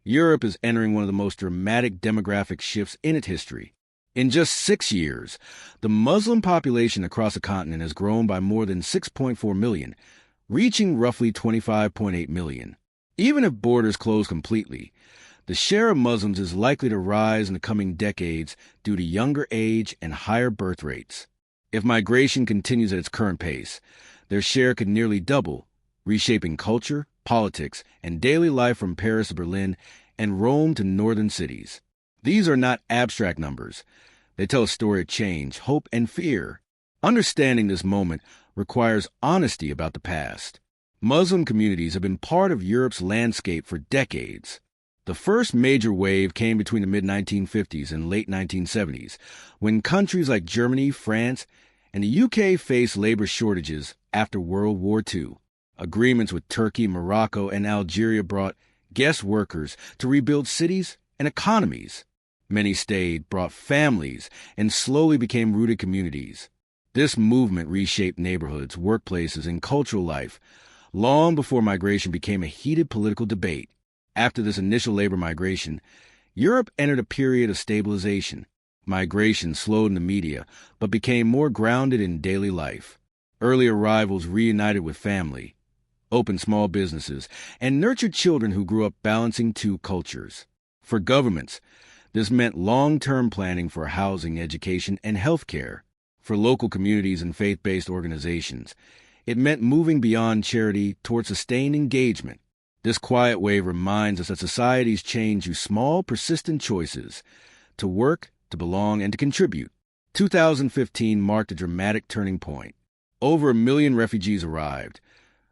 Europe is entering one of the most dramatic demographic shifts in its history. In just 6 years, the Muslim population across the continent has grown by more than 6.4 million, reaching roughly 25.8 million. Even if borders close completely, the share of Muslims is likely to rise in the coming decades due to younger age and higher birth rates. If migration continues at its current pace, their share could nearly double, reshaping culture, politics, and daily life from Paris to Berlin and Rome to northern cities. These are not abstract numbers. They tell a story of change, hope, and fear. Understanding this moment requires honesty about the past. Muslim communities have been part of Europe's landscape for decades. The first major wave came between the mid-1950s and late 1970s, when countries like Germany, France, and the UK faced labor shortages after World War II. Agreements with Turkey, Morocco, and Algeria brought guest workers to rebuild cities and economies. Many stayed, brought families, and slowly became rooted communities. This movement reshaped neighborhoods, workplaces, and cultural life long before migration became a heated political debate. After this initial labor migration, Europe entered a period of stabilization. Migration slowed in the media, but became more grounded in daily life. Early arrivals reunited with family, opened small businesses, and nurtured children who grew up balancing two cultures. For governments, this meant long-term planning for housing, education, and health care. For local communities and faith-based organizations, it meant moving beyond charity toward sustained engagement. This quiet wave reminds us that societies change through small, persistent choices to work, to belong, and to contribute. 2015 marked a dramatic turning point. Over 1 million refugees arrived,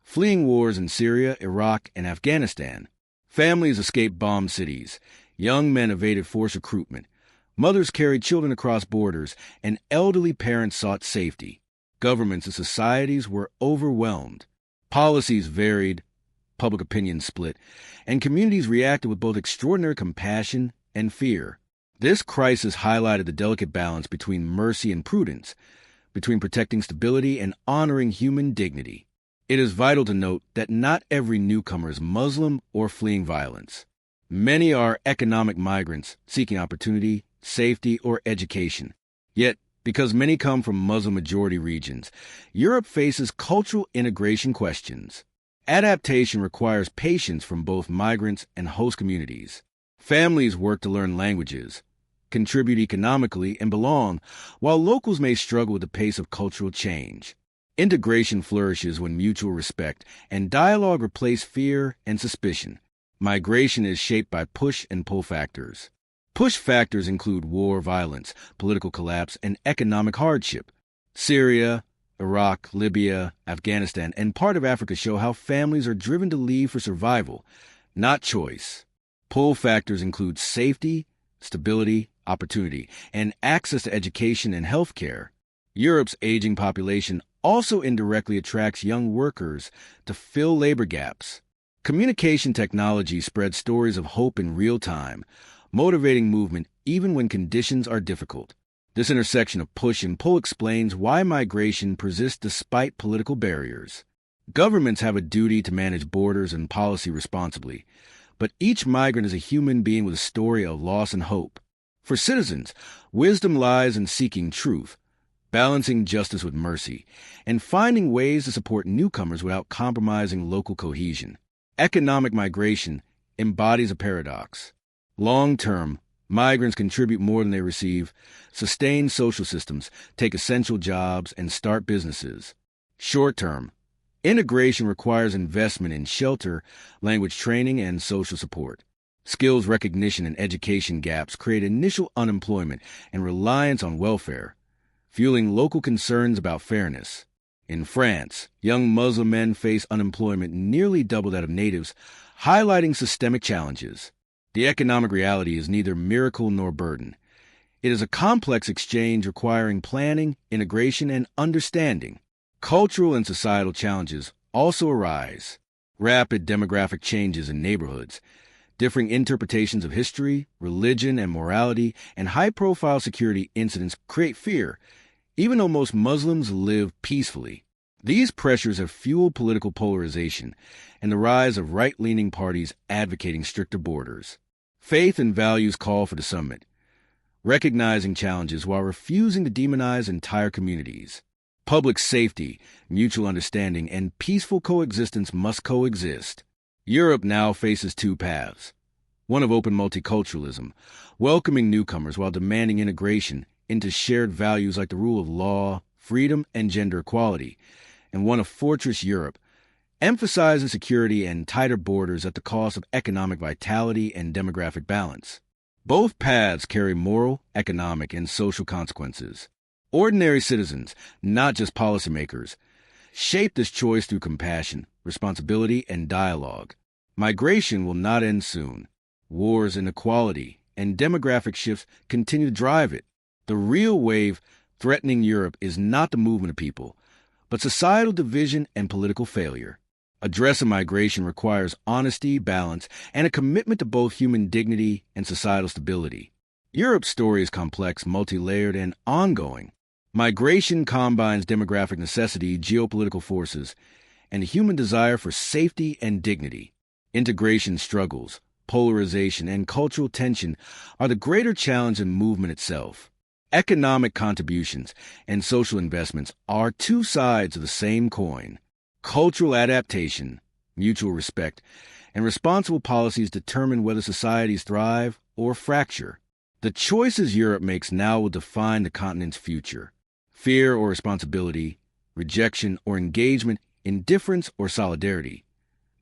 fleeing wars in Syria, Iraq, and Afghanistan. Families escaped bombed cities. Young men evaded forced recruitment. Mothers carried children across borders, and elderly parents sought safety. Governments and societies were overwhelmed. Policies varied, public opinion split, and communities reacted with both extraordinary compassion and fear. This crisis highlighted the delicate balance between mercy and prudence, between protecting stability and honoring human dignity. It is vital to note that not every newcomer is Muslim or fleeing violence. Many are economic migrants seeking opportunity, safety, or education. Yet, because many come from Muslim-majority regions, Europe faces cultural integration questions. Adaptation requires patience from both migrants and host communities. Families work to learn languages, contribute economically, and belong, while locals may struggle with the pace of cultural change. Integration flourishes when mutual respect and dialogue replace fear and suspicion. Migration is shaped by push and pull factors. Push factors include war, violence, political collapse, and economic hardship. Syria, Iraq, Libya, Afghanistan, and part of Africa show how families are driven to leave for survival, not choice. Pull factors include safety, stability, opportunity, and access to education and health care. Europe's aging population also indirectly attracts young workers to fill labor gaps. Communication technology spreads stories of hope in real time, motivating movement even when conditions are difficult. This intersection of push and pull explains why migration persists despite political barriers. Governments have a duty to manage borders and policy responsibly, but each migrant is a human being with a story of loss and hope. For citizens, wisdom lies in seeking truth, balancing justice with mercy, and finding ways to support newcomers without compromising local cohesion. Economic migration embodies a paradox. Long-term, migrants contribute more than they receive, sustain social systems, take essential jobs, and start businesses. Short-term, integration requires investment in shelter, language training, and social support. Skills recognition and education gaps create initial unemployment and reliance on welfare, fueling local concerns about fairness. In France, young Muslim men face unemployment nearly double that of natives, highlighting systemic challenges. The economic reality is neither miracle nor burden. It is a complex exchange requiring planning, integration, and understanding. Cultural and societal challenges also arise. Rapid demographic changes in neighborhoods, differing interpretations of history, religion, and morality, and high-profile security incidents create fear, even though most Muslims live peacefully. These pressures have fueled political polarization and the rise of right-leaning parties advocating stricter borders. Faith and values call for the summit, recognizing challenges while refusing to demonize entire communities. Public safety, mutual understanding, and peaceful coexistence must coexist. Europe now faces two paths. One of open multiculturalism, welcoming newcomers while demanding integration into shared values like the rule of law, freedom, and gender equality, and one of fortress Europe, emphasizing security and tighter borders at the cost of economic vitality and demographic balance. Both paths carry moral, economic, and social consequences. Ordinary citizens, not just policymakers, shape this choice through compassion, responsibility, and dialogue. Migration will not end soon. Wars, inequality, and demographic shifts continue to drive it. The real wave threatening Europe is not the movement of people, but societal division and political failure. Addressing migration requires honesty, balance, and a commitment to both human dignity and societal stability. Europe's story is complex, multi-layered, and ongoing. Migration combines demographic necessity, geopolitical forces, and a human desire for safety and dignity. Integration struggles, polarization, and cultural tension are the greater challenge than movement itself. Economic contributions and social investments are two sides of the same coin. Cultural adaptation, mutual respect, and responsible policies determine whether societies thrive or fracture. The choices Europe makes now will define the continent's future. Fear or responsibility, rejection or engagement, indifference or solidarity.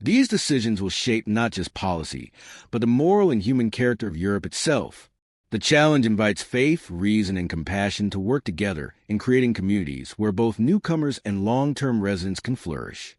These decisions will shape not just policy, but the moral and human character of Europe itself. The challenge invites faith, reason, and compassion to work together in creating communities where both newcomers and long-term residents can flourish.